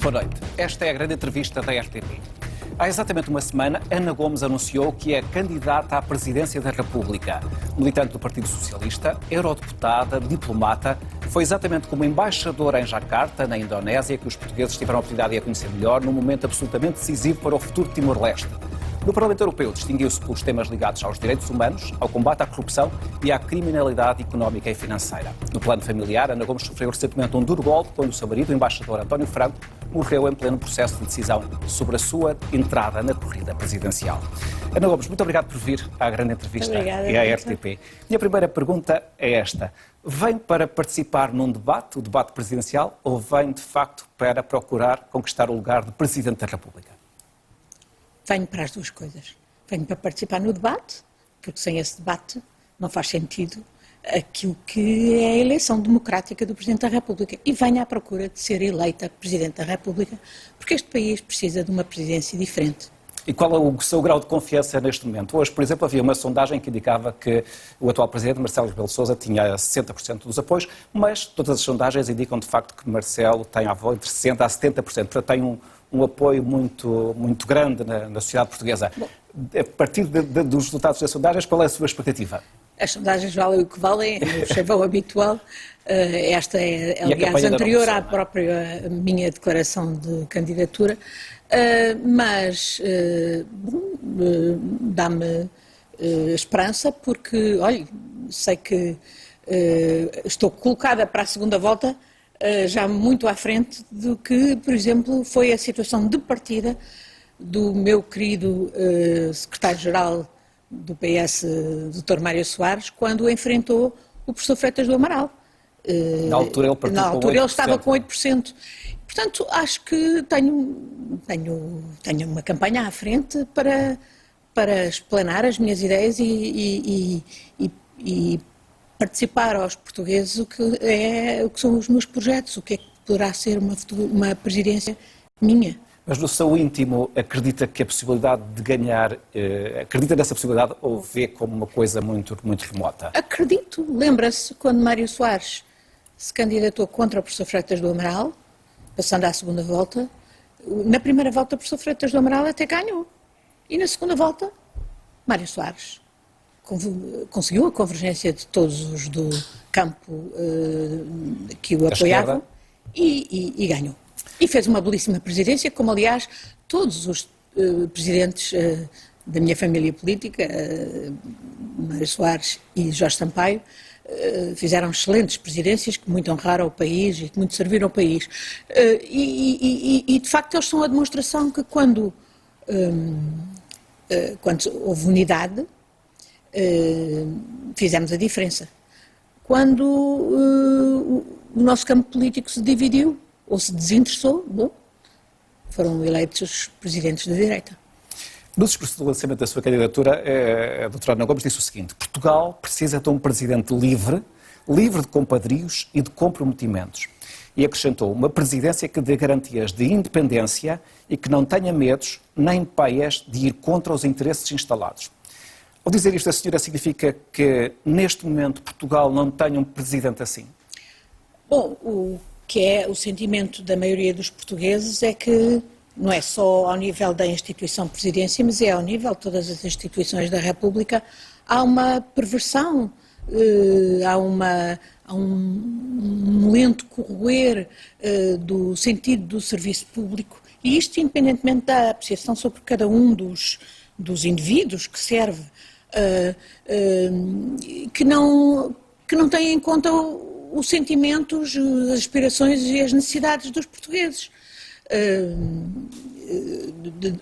Muito boa noite. Esta é a grande entrevista da RTP. Há exatamente uma semana, Ana Gomes anunciou que é candidata à presidência da República. Militante do Partido Socialista, eurodeputada, diplomata, foi exatamente como embaixadora em Jacarta, na Indonésia, que os portugueses tiveram a oportunidade de a conhecer melhor, num momento absolutamente decisivo para o futuro de Timor-Leste. No Parlamento Europeu, distinguiu-se pelos temas ligados aos direitos humanos, ao combate à corrupção e à criminalidade económica e financeira. No plano familiar, Ana Gomes sofreu recentemente um duro golpe quando o seu marido, o embaixador António Franco, morreu em pleno processo de decisão sobre a sua entrada na corrida presidencial. Ana Gomes, muito obrigado por vir à grande entrevista e à RTP. Minha primeira pergunta é esta. Vem para participar num debate, o debate presidencial, ou vem, de facto, para procurar conquistar o lugar de Presidente da República? Venho para as duas coisas. Venho para participar no debate, porque sem esse debate não faz sentido aquilo que é a eleição democrática do Presidente da República. E venho à procura de ser eleita Presidente da República, porque este país precisa de uma presidência diferente. E qual é o seu grau de confiança neste momento? Hoje, por exemplo, havia uma sondagem que indicava que o atual Presidente, Marcelo Rebelo de Sousa, tinha 60% dos apoios, mas todas as sondagens indicam de facto que Marcelo tem à volta entre 60% a 70%, portanto tem um apoio muito grande na sociedade portuguesa. Bom, a partir dos resultados das sondagens, qual é a sua expectativa? As sondagens valem o que valem, é o chavão habitual. Esta é, aliás, anterior à própria minha declaração de candidatura, mas dá-me esperança porque, olha, sei que estou colocada para a segunda volta já muito à frente do que, por exemplo, foi a situação de partida do meu querido secretário-geral do PS, Dr. Mário Soares, quando enfrentou o professor Freitas do Amaral. Na altura ele estava com 8%. Portanto, acho que tenho uma campanha à frente para explanar as minhas ideias e participar aos portugueses o que são os meus projetos, o que é que poderá ser uma presidência minha. Mas no seu íntimo acredita que a possibilidade de ganhar, acredita nessa possibilidade ou vê como uma coisa muito remota? Acredito. Lembra-se quando Mário Soares se candidatou contra o professor Freitas do Amaral, passando à segunda volta. Na primeira volta o professor Freitas do Amaral até ganhou. E na segunda volta, Mário Soares conseguiu a convergência de todos os do campo que o apoiavam e ganhou. E fez uma belíssima presidência, como aliás todos os presidentes da minha família política, Mário Soares e Jorge Sampaio, fizeram excelentes presidências que muito honraram o país e que muito serviram ao país. E de facto eles são a demonstração que quando houve unidade, fizemos a diferença. Quando o nosso campo político se dividiu ou se desinteressou, bom, foram eleitos presidentes da direita. No discurso do lançamento da sua candidatura, a doutora Ana Gomes disse o seguinte: Portugal precisa de um presidente livre de compadrios e de comprometimentos. E acrescentou uma presidência que dê garantias de independência e que não tenha medos nem paias de ir contra os interesses instalados. Ao dizer isto, a senhora significa que neste momento Portugal não tem um presidente assim? Bom, o que é o sentimento da maioria dos portugueses é que não é só ao nível da instituição presidência, mas é ao nível de todas as instituições da República, há uma perversão, há um lento corroer do sentido do serviço público, e isto independentemente da apreciação sobre cada um dos indivíduos que serve, que não têm em conta os sentimentos, as aspirações e as necessidades dos portugueses,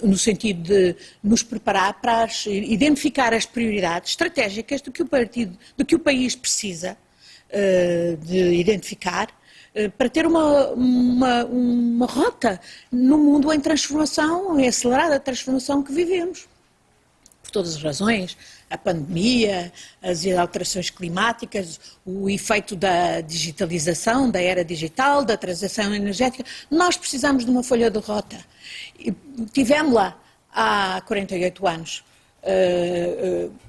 no sentido de nos preparar para identificar as prioridades estratégicas do que o país precisa de identificar para ter uma rota no mundo em transformação, em acelerada transformação que vivemos. Por todas as razões, a pandemia, as alterações climáticas, o efeito da digitalização, da era digital, da transição energética, nós precisamos de uma folha de rota. Tivemos-la há 48 anos,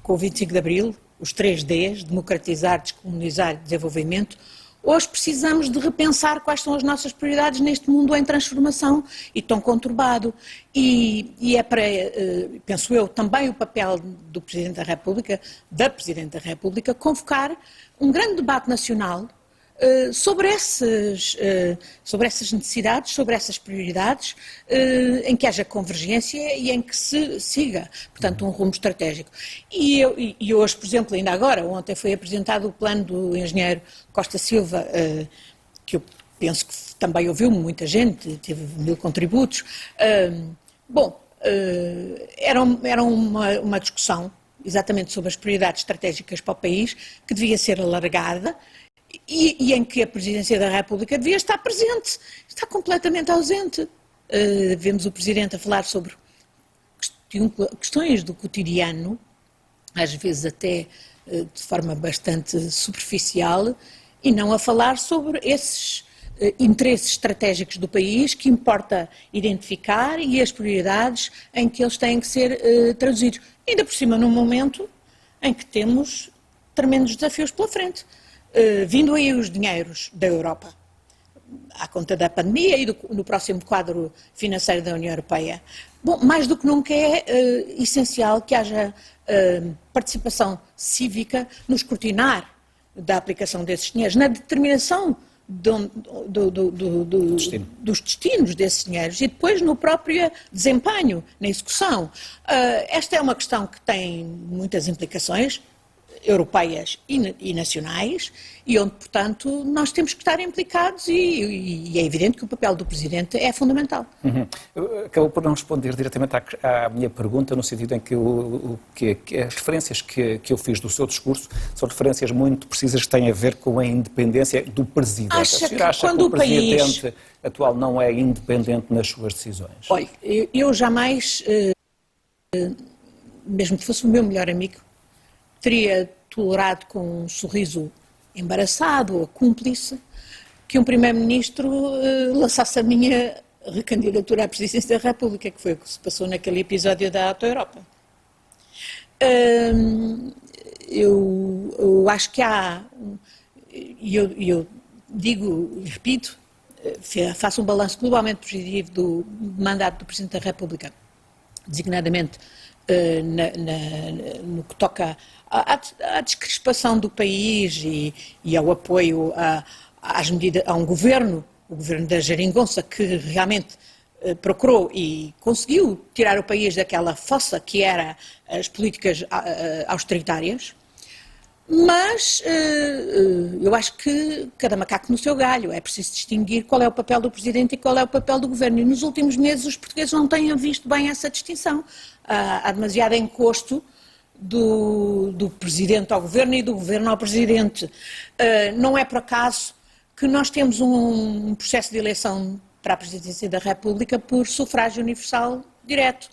com o 25 de Abril, os 3 Ds, democratizar, descomunizar e desenvolvimento, Hoje precisamos de repensar quais são as nossas prioridades neste mundo em transformação e tão conturbado. E é para, penso eu, também o papel do Presidente da Presidente da República, convocar um grande debate nacional sobre essas necessidades, sobre essas prioridades, em que haja convergência e em que se siga, portanto, um rumo estratégico. E hoje, por exemplo, ainda agora, ontem foi apresentado o plano do engenheiro Costa Silva, que eu penso que também ouviu muita gente, teve 1000 contributos. Era uma discussão exatamente sobre as prioridades estratégicas para o país, que devia ser alargada, e em que a Presidência da República devia estar presente, está completamente ausente. Vemos o Presidente a falar sobre questões do cotidiano, às vezes até de forma bastante superficial, e não a falar sobre esses interesses estratégicos do país que importa identificar e as prioridades em que eles têm que ser traduzidos. Ainda por cima num momento em que temos tremendos desafios pela frente. Vindo aí os dinheiros da Europa, à conta da pandemia e no próximo quadro financeiro da União Europeia. Bom, mais do que nunca é essencial que haja participação cívica no escrutinar da aplicação desses dinheiros, na determinação dos destinos desses dinheiros e depois no próprio desempenho, na execução. Esta é uma questão que tem muitas implicações europeias e nacionais, e onde, portanto, nós temos que estar implicados e é evidente que o papel do Presidente é fundamental. Acabou por não responder diretamente à minha pergunta, no sentido em que as referências que eu fiz do seu discurso são referências muito precisas que têm a ver com a independência do Presidente. Acha que o Presidente atual não é independente nas suas decisões? Olha, eu jamais, mesmo que fosse o meu melhor amigo, teria tolerado com um sorriso embaraçado ou cúmplice que um Primeiro-Ministro lançasse a minha recandidatura à Presidência da República, que foi o que se passou naquele episódio da Auto Europa. Eu acho que há, e eu digo e repito, faço um balanço globalmente positivo do mandato do Presidente da República, designadamente no que toca à descrispação do país e ao apoio às medidas, a um governo, o governo da Geringonça, que realmente procurou e conseguiu tirar o país daquela fossa que era as políticas austeritárias. Mas eu acho que cada macaco no seu galho, é preciso distinguir qual é o papel do Presidente e qual é o papel do Governo. E nos últimos meses os portugueses não têm visto bem essa distinção. Há demasiado encosto do Presidente ao Governo e do Governo ao Presidente. Não é por acaso que nós temos um processo de eleição para a Presidência da República por sufrágio universal direto.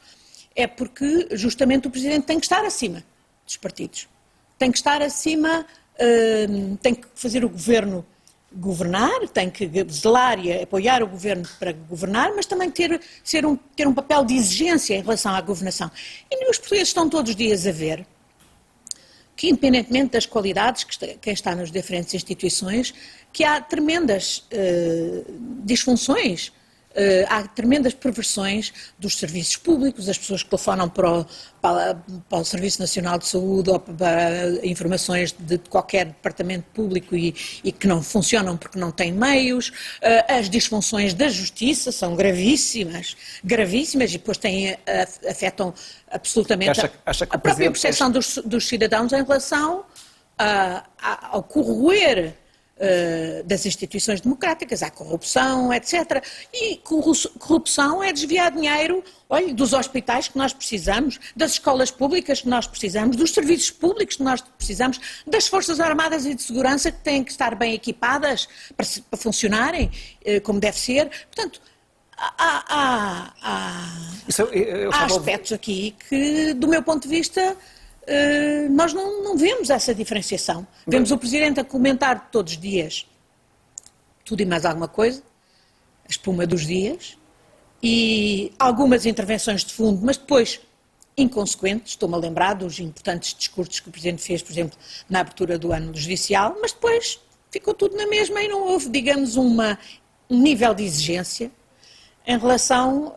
É porque justamente o Presidente tem que estar acima dos partidos. Tem que estar acima, tem que fazer o Governo governar, tem que zelar e apoiar o Governo para governar, mas também ter um papel de exigência em relação à governação. E os portugueses estão todos os dias a ver que, independentemente das qualidades que quem está nas diferentes instituições, que há tremendas disfunções, há tremendas perversões dos serviços públicos, as pessoas que telefonam para o Serviço Nacional de Saúde ou para informações de qualquer departamento público e que não funcionam porque não têm meios, as disfunções da justiça são gravíssimas e depois afetam absolutamente a própria percepção dos cidadãos em relação ao corroer das instituições democráticas, há corrupção, etc. E corrupção é desviar dinheiro, olha, dos hospitais que nós precisamos, das escolas públicas que nós precisamos, dos serviços públicos que nós precisamos, das Forças Armadas e de Segurança que têm que estar bem equipadas para funcionarem como deve ser. Portanto, há aspectos aqui que, do meu ponto de vista, nós não vemos essa diferenciação. Vemos o Presidente a comentar todos os dias tudo e mais alguma coisa, a espuma dos dias, e algumas intervenções de fundo, mas depois inconsequentes. Estou-me a lembrar dos importantes discursos que o Presidente fez, por exemplo, na abertura do ano judicial, mas depois ficou tudo na mesma e não houve, digamos, um nível de exigência em relação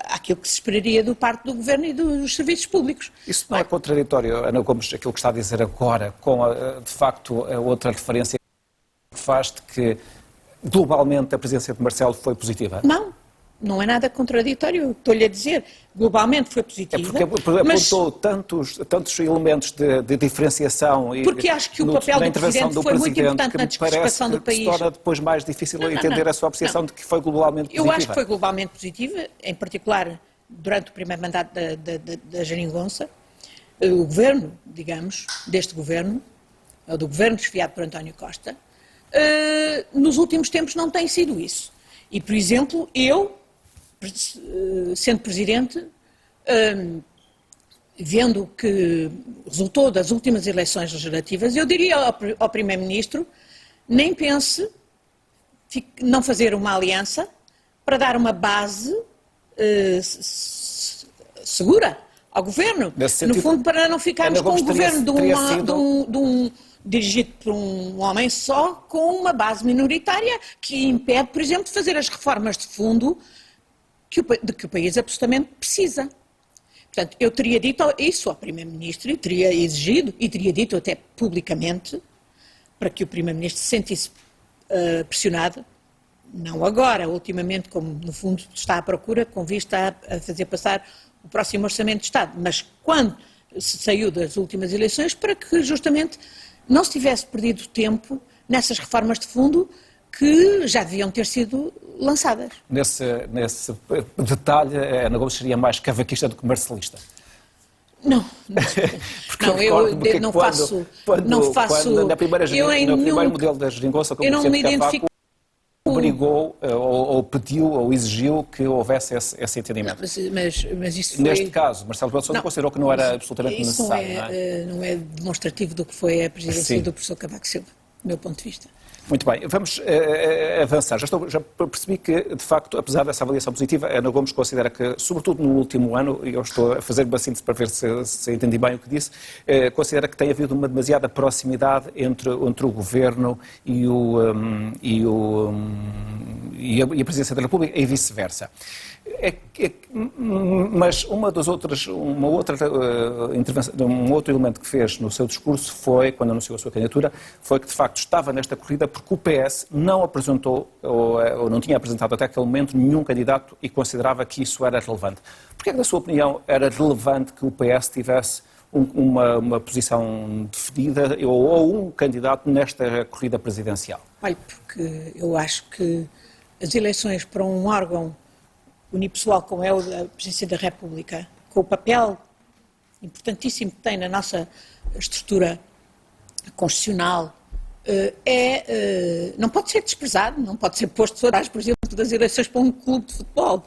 àquilo que se esperaria do parte do Governo e dos serviços públicos. Isso não é contraditório, Ana Gomes, aquilo que está a dizer agora, com, de facto, a outra referência que faz de que, globalmente, a presença de Marcelo foi positiva? Não é nada contraditório, estou-lhe a dizer. Globalmente foi positiva. É porque apontou tantos elementos de diferenciação e porque acho que o papel do Presidente foi muito importante na dispersação do país. Que se torna depois mais difícil entender a sua apreciação de que foi globalmente positiva. Eu acho que foi globalmente positiva, em particular durante o primeiro mandato da Geringonça. O governo, digamos, deste governo, ou do governo desfiado por António Costa, nos últimos tempos não tem sido isso. E, por exemplo, eu, sendo Presidente, vendo que resultou das últimas eleições legislativas, eu diria ao Primeiro-Ministro, nem pense não fazer uma aliança para dar uma base segura ao Governo. No fundo, para não ficarmos com um Governo dirigido por um homem só, com uma base minoritária que impede, por exemplo, de fazer as reformas de fundo de que o país absolutamente precisa. Portanto, eu teria dito isso ao Primeiro-Ministro e teria exigido, e teria dito até publicamente, para que o Primeiro-Ministro se sentisse pressionado, não agora, ultimamente, como no fundo está à procura, com vista a fazer passar o próximo Orçamento de Estado, mas quando se saiu das últimas eleições, para que justamente não se tivesse perdido tempo nessas reformas de fundo que já deviam ter sido lançadas. Nesse detalhe, a Ana Gomes seria mais cavaquista do que marcelista? Não, eu não faço... No primeiro modelo da Geringonça, como Vicente Cavaco obrigou, ou pediu, ou exigiu que houvesse esse entendimento. Mas isso foi... Neste caso, Marcelo Rebelo de Sousa considerou que não era absolutamente necessário. Isso não é demonstrativo do que foi a presidência do professor Cavaco Silva, do meu ponto de vista. Muito bem, vamos avançar. Já percebi que, de facto, apesar dessa avaliação positiva, a Ana Gomes considera que, sobretudo no último ano, e eu estou a fazer uma síntese para ver se entendi bem o que disse, considera que tem havido uma demasiada proximidade entre o Governo e a Presidência da República e vice-versa. Mas um outro elemento que fez no seu discurso foi, quando anunciou a sua candidatura, foi que de facto estava nesta corrida porque o PS não apresentou, ou não tinha apresentado até aquele momento, nenhum candidato e considerava que isso era relevante. Porquê é que, na sua opinião, era relevante que o PS tivesse uma posição definida ou um candidato nesta corrida presidencial? Olha, porque eu acho que as eleições para um órgão unipessoal como é o da Presidência da República, com o papel importantíssimo que tem na nossa estrutura constitucional, não pode ser desprezado, não pode ser posto atrás, por exemplo, das eleições para um clube de futebol.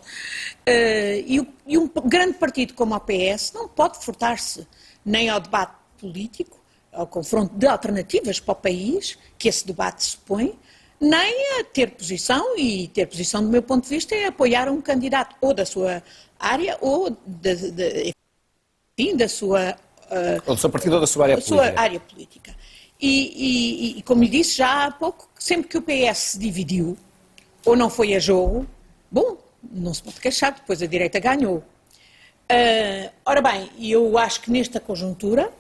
E um grande partido como o PS não pode furtar-se nem ao debate político, ao confronto de alternativas para o país, que esse debate se põe, nem a ter posição, e ter posição do meu ponto de vista é apoiar um candidato ou da sua área ou da sua... ou do seu partido ou da sua área política. E como lhe disse já há pouco, sempre que o PS se dividiu ou não foi a jogo, bom, não se pode queixar, depois a direita ganhou. Ora bem, eu acho que nesta conjuntura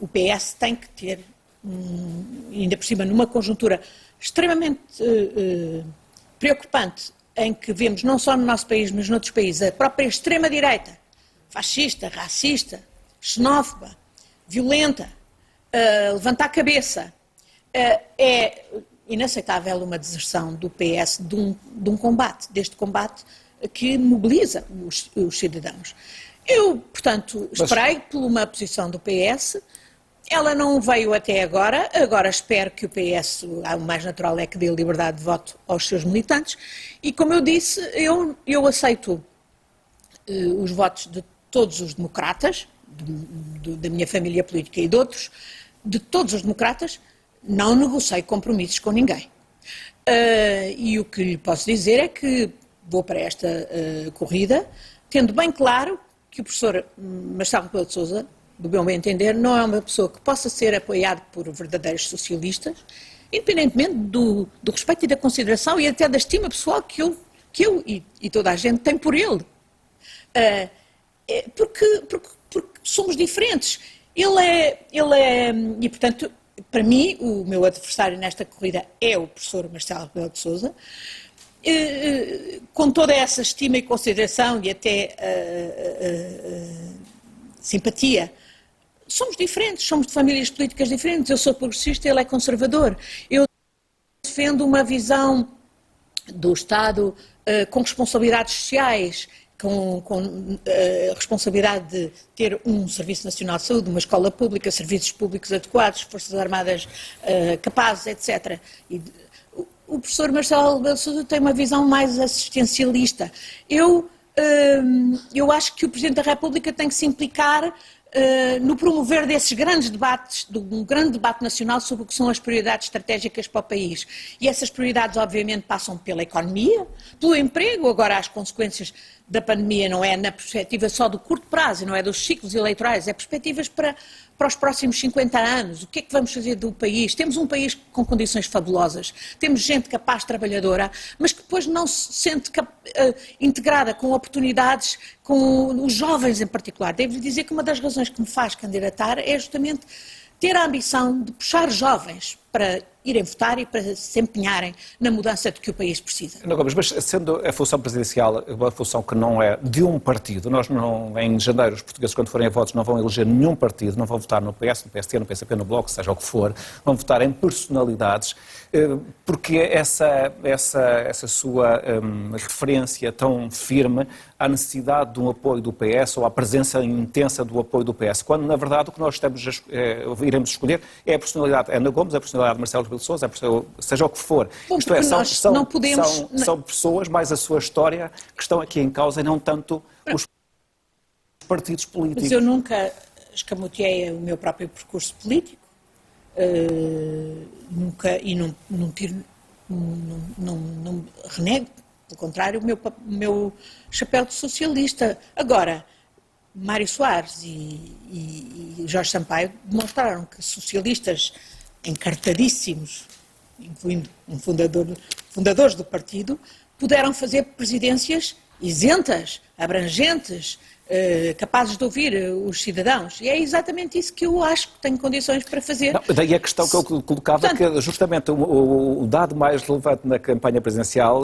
o PS tem que ter, ainda por cima, numa conjuntura extremamente preocupante, em que vemos não só no nosso país, mas noutros países, a própria extrema-direita, fascista, racista, xenófoba, violenta, levantar a cabeça. É inaceitável uma deserção do PS de um combate, deste combate que mobiliza os cidadãos. Eu, portanto, esperei por uma posição do PS. Ela não veio até agora espero que o PS, o mais natural é que dê liberdade de voto aos seus militantes, e como eu disse, eu aceito os votos de todos os democratas, da minha família política e de outros, de todos os democratas, não negocio compromissos com ninguém. E o que lhe posso dizer é que vou para esta corrida, tendo bem claro que o professor Marcelo Rebelo de Sousa do meu entender, não é uma pessoa que possa ser apoiada por verdadeiros socialistas, independentemente do respeito e da consideração e até da estima pessoal que eu e toda a gente tem por ele. Porque somos diferentes. E portanto, para mim, o meu adversário nesta corrida é o professor Marcelo Rebelo de Sousa, com toda essa estima e consideração e até simpatia. Somos diferentes, somos de famílias políticas diferentes. Eu sou progressista, ele é conservador. Eu defendo uma visão do Estado com responsabilidades sociais, com responsabilidade de ter um Serviço Nacional de Saúde, uma escola pública, serviços públicos adequados, Forças Armadas capazes, etc. E o professor Marcelo Rebelo de Sousa tem uma visão mais assistencialista. Eu acho que o Presidente da República tem que se implicar no promover desses grandes debates, de um grande debate nacional sobre o que são as prioridades estratégicas para o país. E essas prioridades, obviamente, passam pela economia, pelo emprego. Agora, as consequências da pandemia não é na perspectiva só do curto prazo, não é dos ciclos eleitorais, é perspectivas para os próximos 50 anos. O que é que vamos fazer do país? Temos um país com condições fabulosas, temos gente capaz, trabalhadora, mas que depois não se sente integrada com oportunidades, com os jovens em particular. Devo-lhe dizer que uma das razões que me faz candidatar é justamente ter a ambição de puxar jovens para irem votar e para se empenharem na mudança de que o país precisa. Ana Gomes, mas sendo a função presidencial uma função que não é de um partido, nós não, em janeiro, os portugueses, quando forem a votos, não vão eleger nenhum partido, não vão votar no PS, no PST, no PCP, no Bloco, seja o que for, vão votar em personalidades, porque essa sua referência tão firme à necessidade de um apoio do PS ou à presença intensa do apoio do PS, quando, na verdade, o que nós iremos escolher é a personalidade Ana Gomes, a personalidade de Marcelo Rebelo de Sousa, seja o que for. Bom, isto é, são pessoas, mais a sua história, que estão aqui em causa e não tanto os partidos políticos. Mas eu nunca escamoteei o meu próprio percurso político, nunca, e não renego, pelo contrário, o meu chapéu de socialista. Agora, Mário Soares e Jorge Sampaio demonstraram que socialistas encartadíssimos, incluindo fundadores do partido, puderam fazer presidências isentas, abrangentes, capazes de ouvir os cidadãos. E é exatamente isso que eu acho que tenho condições para fazer. Não, daí a questão que eu colocava, que justamente o dado mais relevante na campanha presidencial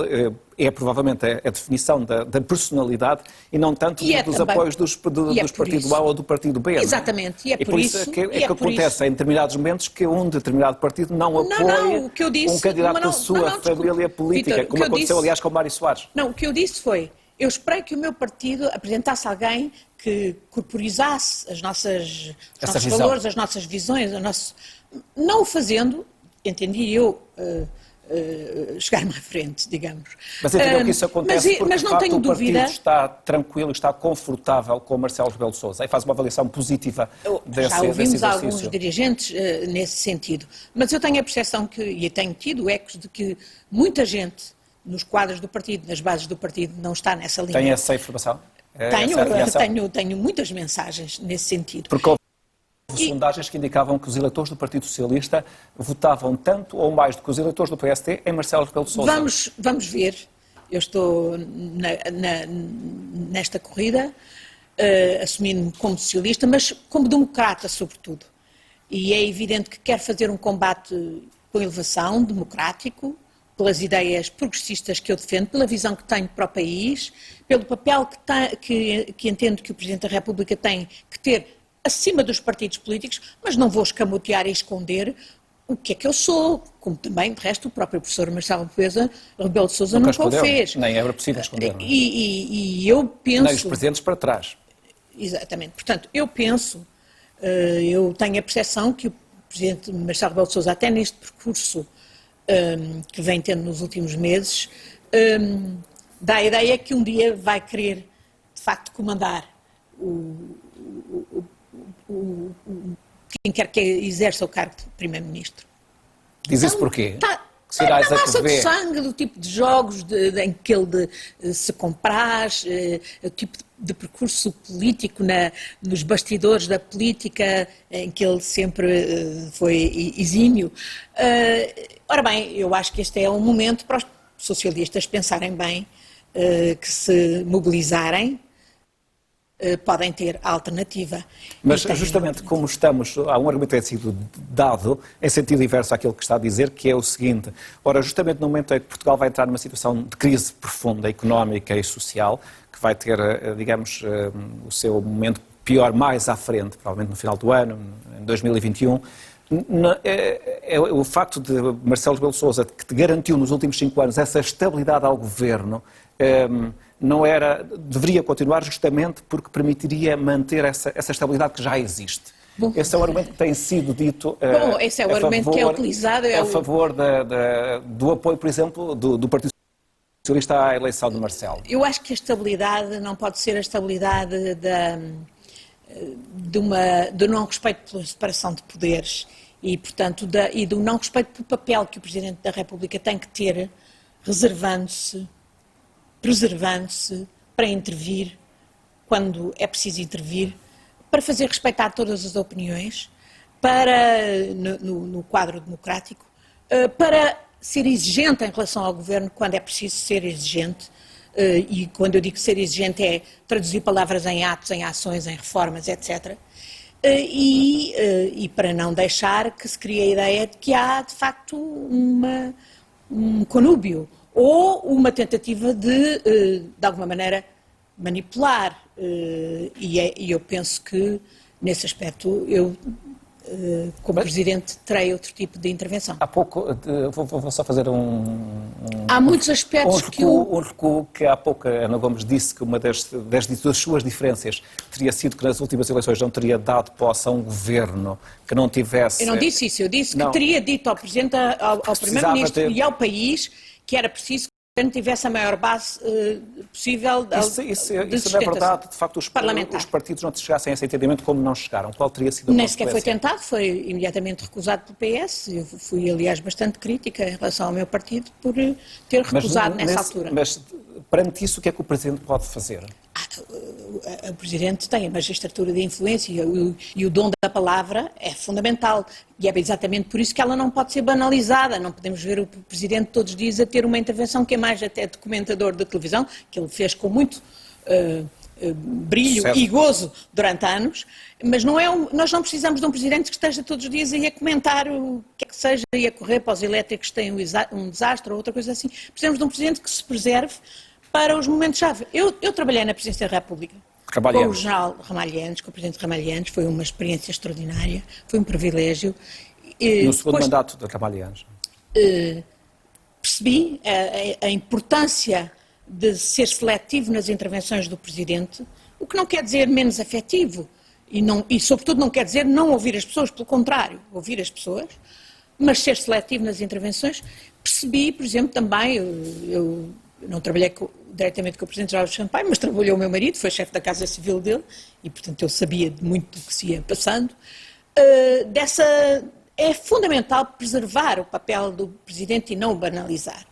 é provavelmente a definição da personalidade e não tanto dos também, apoios dos partidos A ou do partido B. Exatamente, e é por isso que acontece em determinados momentos que um determinado partido não apoia um candidato da sua família política, Vítor, como aconteceu, aliás, com Mário Soares. Não, o que eu disse foi: eu esperei que o meu partido apresentasse alguém que corporizasse os nossos valores, as nossas visões, não o fazendo, entendi eu, chegar-me à frente, digamos. Mas entendeu que isso acontece porque, mas não tenho o dúvida, partido está tranquilo, está confortável com o Marcelo Rebelo de Sousa e faz uma avaliação positiva desse exercício. Já ouvimos alguns dirigentes nesse sentido, mas eu tenho a percepção e tenho tido ecos de que muita gente nos quadros do partido, nas bases do partido, não está nessa linha. Tem essa informação? Tenho muitas mensagens nesse sentido. Porque houve sondagens que indicavam que os eleitores do Partido Socialista votavam tanto ou mais do que os eleitores do PST em Marcelo Rebelo de Sousa. Vamos ver. Eu estou nesta corrida, assumindo-me como socialista, mas como democrata, sobretudo. E é evidente que quero fazer um combate com elevação, democrático, pelas ideias progressistas que eu defendo, pela visão que tenho para o país, pelo papel que entendo que o Presidente da República tem que ter acima dos partidos políticos, mas não vou escamotear e esconder o que é que eu sou, como também, de resto, o próprio professor Marcelo Rebelo de Sousa nunca o fez. Nem era possível esconder. E eu penso... Nem os presidentes para trás. Exatamente. Portanto, eu tenho a percepção que o Presidente Marcelo Rebelo de Sousa, até neste percurso que vem tendo nos últimos meses, dá a ideia que um dia vai querer, de facto, comandar quem quer que exerça o cargo de Primeiro-Ministro. Diz isso porquê? Que sinais na é que massa vê? de sangue, do tipo de jogos em que ele se compraz, o tipo de percurso político nos bastidores da política, em que ele sempre foi exímio. Ora bem, eu acho que este é um momento para os socialistas pensarem bem, que se mobilizarem, podem ter alternativa. Mas justamente como estamos, há um argumento que tem sido dado em sentido inverso àquilo que está a dizer, que é o seguinte: ora, justamente no momento em que Portugal vai entrar numa situação de crise profunda, económica e social, que vai ter, digamos, o seu momento pior mais à frente, provavelmente no final do ano, em 2021, o facto de Marcelo Rebelo de Sousa, que te garantiu nos últimos 5 anos essa estabilidade ao governo, deveria continuar justamente porque permitiria manter essa estabilidade que já existe. Bom, esse é o argumento que tem sido dito esse é o argumento que é utilizado. A favor do apoio, por exemplo, do Partido Socialista à eleição de Marcelo. Eu acho que a estabilidade não pode ser a estabilidade do não respeito pela separação de poderes e, portanto, e do não respeito pelo papel que o Presidente da República tem que ter, preservando-se para intervir quando é preciso intervir, para fazer respeitar todas as opiniões, no quadro democrático, para ser exigente em relação ao governo quando é preciso ser exigente, e quando eu digo ser exigente é traduzir palavras em atos, em ações, em reformas, etc. E para não deixar que se crie a ideia de que há, de facto, um conúbio ou uma tentativa de alguma maneira, manipular. E eu penso que, nesse aspecto, eu, como Presidente, terei outro tipo de intervenção. Há pouco, vou só fazer há muitos aspectos um recuo que há pouco a Ana Gomes disse que uma das suas diferenças teria sido que nas últimas eleições não teria dado posse a um governo que não tivesse... Eu não disse isso, eu disse que teria dito ao Presidente, ao Primeiro-Ministro e ao país que era preciso que o governo tivesse a maior base possível Isso não é verdade. De facto, os partidos não chegassem a esse entendimento como não chegaram. Qual teria sido a Nem sequer foi tentado, foi imediatamente recusado pelo PS. Eu fui, aliás, bastante crítica em relação ao meu partido por ter recusado nessa altura. Mas, perante isso, o que é que o Presidente pode fazer? O Presidente tem a magistratura de influência e o dom da palavra é fundamental. E é exatamente por isso que ela não pode ser banalizada. Não podemos ver o Presidente todos os dias a ter uma intervenção que é mais até de comentador de televisão, que ele fez com muito brilho e gozo durante anos, mas nós não precisamos de um Presidente que esteja todos os dias aí a comentar o que é que seja e a correr para os elétricos que têm um desastre ou outra coisa assim. Precisamos de um Presidente que se preserve para os momentos-chave. Eu trabalhei na Presidência da República com o general Ramalhianes, com o Presidente Ramalhianes, foi uma experiência extraordinária, foi um privilégio. No segundo mandato de Ramalhianes? Percebi a importância de ser seletivo nas intervenções do Presidente, o que não quer dizer menos afetivo e sobretudo não quer dizer não ouvir as pessoas, pelo contrário, ouvir as pessoas, mas ser seletivo nas intervenções. Percebi, por exemplo, também, eu não trabalhei diretamente com o Presidente Jorge Sampaio, mas trabalhou o meu marido, foi chefe da Casa Civil dele, e portanto eu sabia muito do que se ia passando. É fundamental preservar o papel do Presidente e não o banalizar,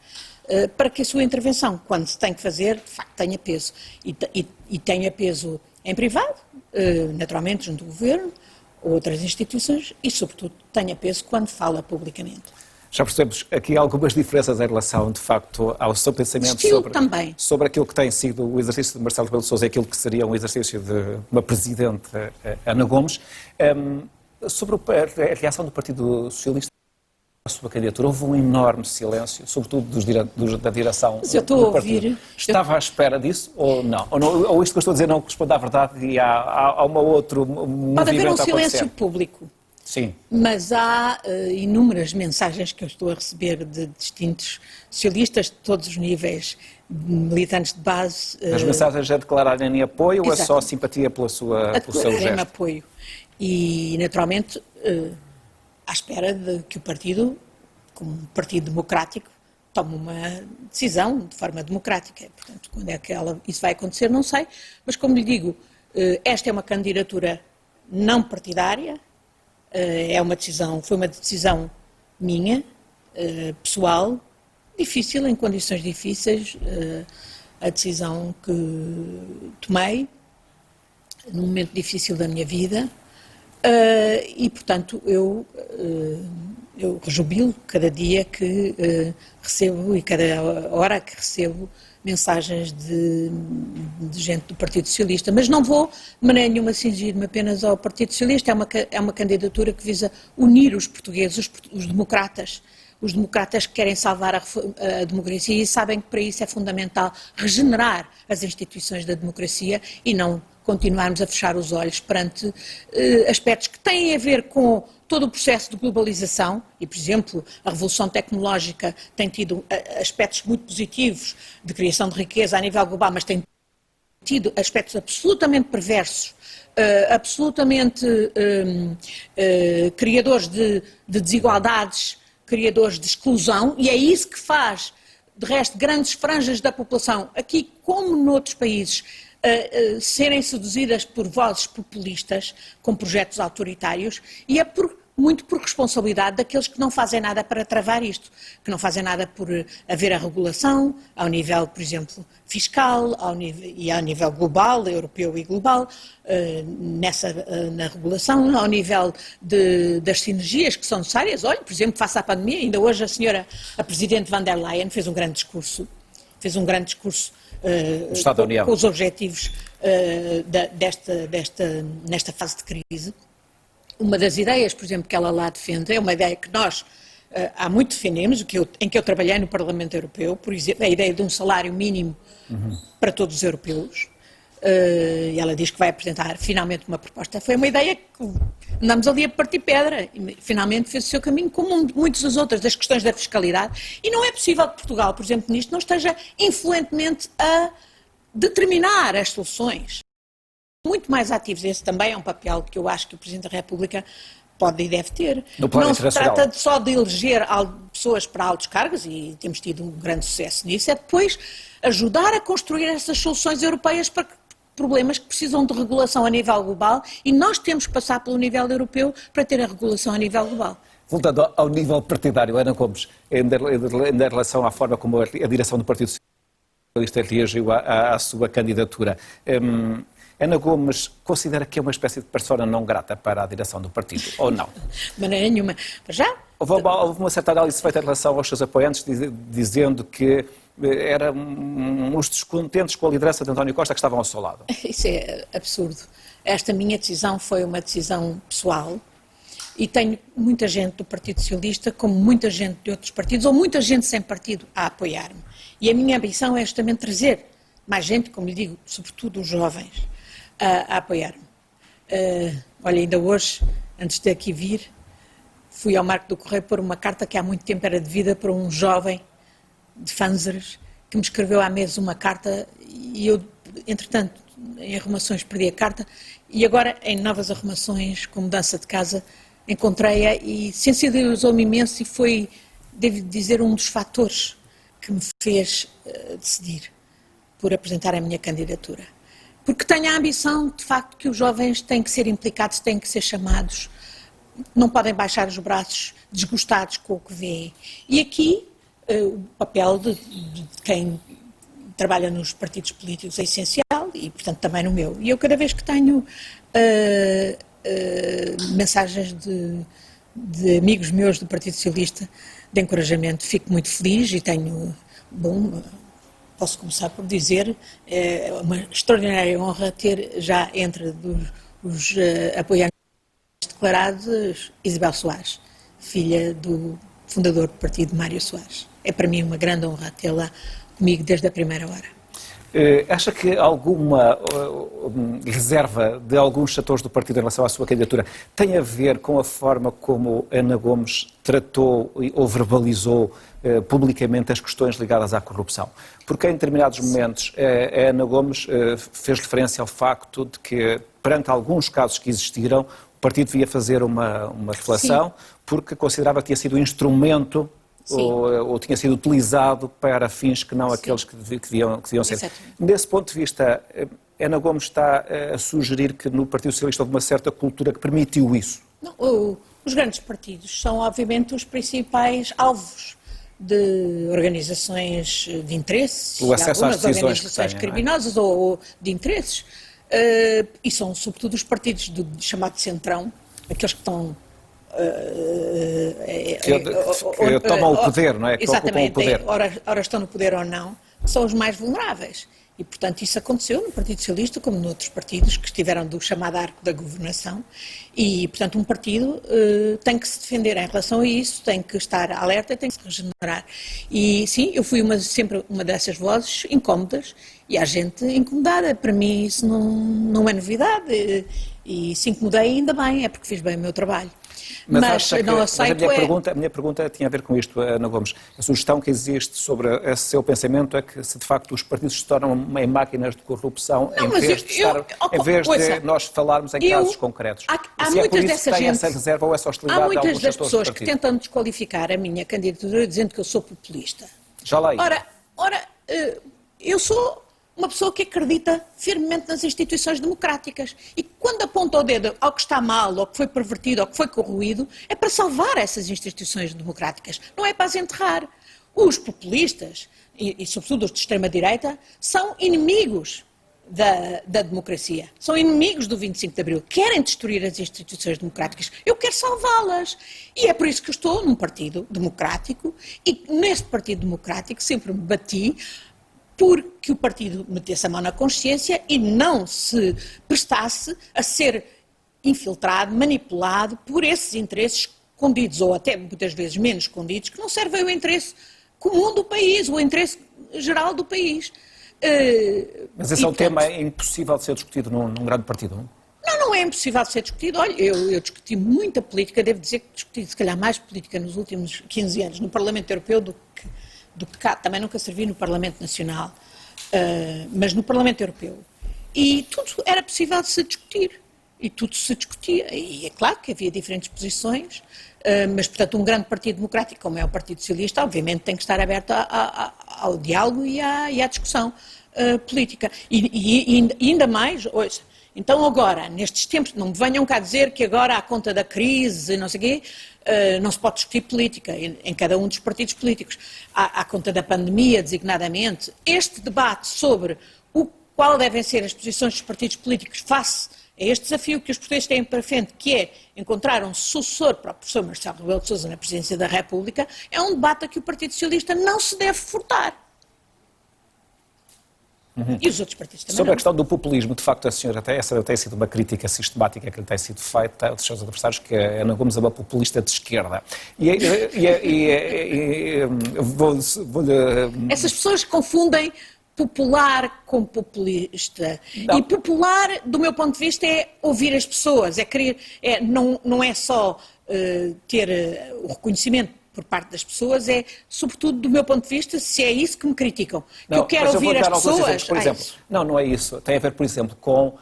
para que a sua intervenção, quando se tem que fazer, de facto tenha peso. E tenha peso em privado, naturalmente junto do Governo, outras instituições, e sobretudo tenha peso quando fala publicamente. Já percebemos aqui algumas diferenças em relação, de facto, ao seu pensamento sobre aquilo que tem sido o exercício de Marcelo Rebelo de Sousa e aquilo que seria um exercício de uma Presidente, Ana Gomes. Sobre a reação do Partido Socialista à sua candidatura, houve um enorme silêncio, sobretudo da direção do partido. Estava à espera disso ou não? Ou isto que eu estou a dizer não corresponde à verdade e há uma outro movimento a acontecer? Pode haver um silêncio público. Sim. Mas há inúmeras mensagens que eu estou a receber de distintos socialistas de todos os níveis, militantes de base. As mensagens é declararem apoio ou é só simpatia pelo seu gesto? Apoio. E, naturalmente, à espera de que o partido, como um partido democrático, tome uma decisão de forma democrática. Portanto, quando é que isso vai acontecer, não sei. Mas, como lhe digo, esta é uma candidatura não partidária. Foi uma decisão minha, pessoal, difícil, em condições difíceis, a decisão que tomei num momento difícil da minha vida, e portanto eu rejubilo cada dia que recebo e cada hora que recebo mensagens de gente do Partido Socialista, mas não vou de maneira nenhuma cingir-me apenas ao Partido Socialista. É uma candidatura que visa unir os portugueses, os democratas que querem salvar a democracia e sabem que para isso é fundamental regenerar as instituições da democracia e não continuarmos a fechar os olhos perante aspectos que têm a ver com todo o processo de globalização e, por exemplo, a revolução tecnológica tem tido aspectos muito positivos de criação de riqueza a nível global, mas tem tido aspectos absolutamente perversos, absolutamente criadores de desigualdades, criadores de exclusão, e é isso que faz, de resto, grandes franjas da população, aqui como noutros países, serem seduzidas por vozes populistas com projetos autoritários, e é muito por responsabilidade daqueles que não fazem nada para travar isto, que não fazem nada por haver a regulação ao nível, por exemplo, fiscal e ao nível global, europeu e global, na regulação, ao nível das sinergias que são necessárias. Olha, por exemplo, face à pandemia, ainda hoje a Presidente von der Leyen fez um grande discurso com os objetivos nesta fase de crise. Uma das ideias, por exemplo, que ela lá defende, é uma ideia que nós há muito defendemos, em que eu trabalhei no Parlamento Europeu, por exemplo, a ideia de um salário mínimo para todos os europeus. E ela diz que vai apresentar finalmente uma proposta. Foi uma ideia que andamos ali a partir pedra e finalmente fez o seu caminho, como muitas das outras, das questões da fiscalidade. E não é possível que Portugal, por exemplo, nisto não esteja influentemente a determinar as soluções. Muito mais ativos. Esse também é um papel que eu acho que o Presidente da República pode e deve ter. Não se trata só de eleger pessoas para altos cargos, e temos tido um grande sucesso nisso, é depois ajudar a construir essas soluções europeias para problemas que precisam de regulação a nível global, e nós temos que passar pelo nível europeu para ter a regulação a nível global. Voltando ao nível partidário, Ana Gomes, em relação à forma como a direção do Partido Socialista reagiu à sua candidatura, Ana Gomes considera que é uma espécie de persona não grata para a direção do partido, ou não? De maneira nenhuma. Já? Houve uma certa análise feita em relação aos seus apoiantes, dizendo que eram os descontentes com a liderança de António Costa que estavam ao seu lado. Isso é absurdo. Esta minha decisão foi uma decisão pessoal e tenho muita gente do Partido Socialista, como muita gente de outros partidos, ou muita gente sem partido, a apoiar-me. E a minha ambição é justamente trazer mais gente, como lhe digo, sobretudo os jovens, a apoiar-me. Olha, ainda hoje, antes de aqui vir, fui ao Marco do Correio pôr uma carta que há muito tempo era devida para um jovem de Fanzeres, que me escreveu há meses uma carta e eu, entretanto, em arrumações perdi a carta e agora, em novas arrumações, com mudança de casa, encontrei-a e sensibilizou-me imenso e foi, devo dizer, um dos fatores que me fez decidir por apresentar a minha candidatura. Porque tenho a ambição, de facto, que os jovens têm que ser implicados, têm que ser chamados, não podem baixar os braços desgostados com o que vêem. E aqui o papel de quem trabalha nos partidos políticos é essencial e, portanto, também no meu. E eu, cada vez que tenho mensagens de amigos meus do Partido Socialista de encorajamento, fico muito feliz e tenho, posso começar por dizer, é uma extraordinária honra ter já entre os apoiantes declarados Isabel Soares, filha do fundador do partido, Mário Soares. É para mim uma grande honra tê-la comigo desde a primeira hora. Acha que alguma reserva de alguns setores do partido em relação à sua candidatura tem a ver com a forma como Ana Gomes tratou ou verbalizou publicamente as questões ligadas à corrupção? Porque em determinados momentos a Ana Gomes fez referência ao facto de que, perante alguns casos que existiram, o partido devia fazer uma reflexão, porque considerava que tinha sido um instrumento ou tinha sido utilizado para fins que não aqueles que deviam ser. Exatamente. Nesse ponto de vista, Ana Gomes está a sugerir que no Partido Socialista houve uma certa cultura que permitiu isso? Não, Os grandes partidos são, obviamente, os principais alvos de organizações de interesses, o acesso às algumas decisões organizações que têm, criminosas ou de interesses, e são, sobretudo, os partidos do chamado centrão, aqueles que estão... que tomam o poder, não é? Que Exatamente, ocupam o poder. ora estão no poder ou não, são os mais vulneráveis. E, portanto, isso aconteceu no Partido Socialista, como noutros partidos que estiveram do chamado arco da governação. E, portanto, um partido tem que se defender em relação a isso, tem que estar alerta, tem que se regenerar. E, sim, eu fui sempre uma dessas vozes incómodas e há gente incomodada. Para mim isso não é novidade. E se incomodei, ainda bem, é porque fiz bem o meu trabalho. Mas não aceito a minha pergunta tinha a ver com isto, Ana Gomes. A sugestão que existe sobre esse seu pensamento é que, se de facto os partidos se tornam máquinas de corrupção, em vez de nós falarmos em casos concretos. Há se é por muitas isso que tem essa reserva ou essa hostilidade há de alguns muitas das setores do pessoas que tentam desqualificar a minha candidatura dizendo que eu sou populista. Já lá ia. Ora, eu sou uma pessoa que acredita firmemente nas instituições democráticas. E quando aponta o dedo ao que está mal, ao que foi pervertido, ao que foi corroído, é para salvar essas instituições democráticas, não é para as enterrar. Os populistas, e sobretudo os de extrema-direita, são inimigos da democracia. São inimigos do 25 de Abril. Querem destruir as instituições democráticas. Eu quero salvá-las. E é por isso que eu estou num partido democrático e nesse partido democrático sempre me bati porque o partido metesse a mão na consciência e não se prestasse a ser infiltrado, manipulado por esses interesses escondidos, ou até muitas vezes menos escondidos, que não servem ao interesse comum do país, o interesse geral do país. Mas esse é um tema impossível de ser discutido num grande partido, não? Não é impossível de ser discutido. Olha, eu discuti muita política, devo dizer que discuti se calhar mais política nos últimos 15 anos no Parlamento Europeu do que cá. Também nunca servi no Parlamento Nacional, mas no Parlamento Europeu. E tudo era possível de se discutir. E tudo se discutia. E é claro que havia diferentes posições, mas, portanto, um grande partido democrático, como é o Partido Socialista, obviamente tem que estar aberto ao diálogo e à discussão política. E ainda mais, ouça, então agora, nestes tempos, não me venham cá dizer que agora, à conta da crise, não sei o quê, não se pode discutir política em cada um dos partidos políticos. À conta da pandemia, designadamente, este debate sobre qual devem ser as posições dos partidos políticos face a este desafio que os portugueses têm para frente, que é encontrar um sucessor para o professor Marcelo Rebelo de Sousa na presidência da República, é um debate a que o Partido Socialista não se deve furtar. E os outros partidos também. Sobre a questão do populismo, de facto, essa tem sido uma crítica sistemática que lhe tem sido feita dos seus adversários, que a Ana Gomes é uma populista de esquerda. Essas pessoas confundem popular com populista. Não. E popular, do meu ponto de vista, é ouvir as pessoas, não é só ter o reconhecimento por parte das pessoas, é, sobretudo, do meu ponto de vista, se é isso que me criticam. Que eu quero ouvir as pessoas. Por exemplo, não é isso. Tem a ver, por exemplo, com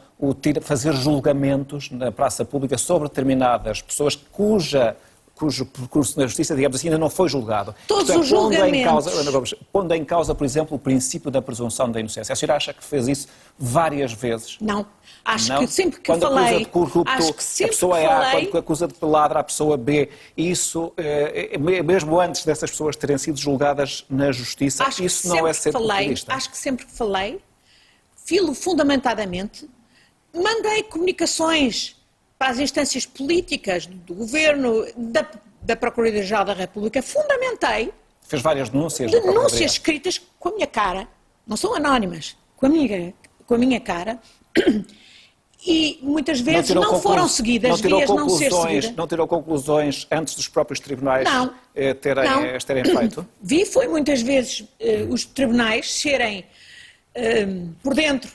fazer julgamentos na praça pública sobre determinadas pessoas cujo percurso na justiça, digamos assim, ainda não foi julgado. Todos os julgamentos. Pondo em causa, por exemplo, o princípio da presunção da inocência. A senhora acha que fez isso várias vezes? Não. Acho que sempre que quando falei... Quando acusa de corrupto, a pessoa é A, quando acusa de ladra, a pessoa B. Isso, mesmo antes dessas pessoas terem sido julgadas na justiça, isso não é ser populista. Acho que sempre que falei, filo fundamentadamente, mandei comunicações para as instâncias políticas do Governo, da Procuradoria-Geral da República, fundamentei... Fez várias denúncias. Denúncias escritas com a minha cara, não são anónimas, com a minha cara, e muitas vezes não foram seguidas, vias não ser seguidas. Não tirou conclusões antes dos próprios tribunais terem feito? Foi muitas vezes os tribunais serem por dentro.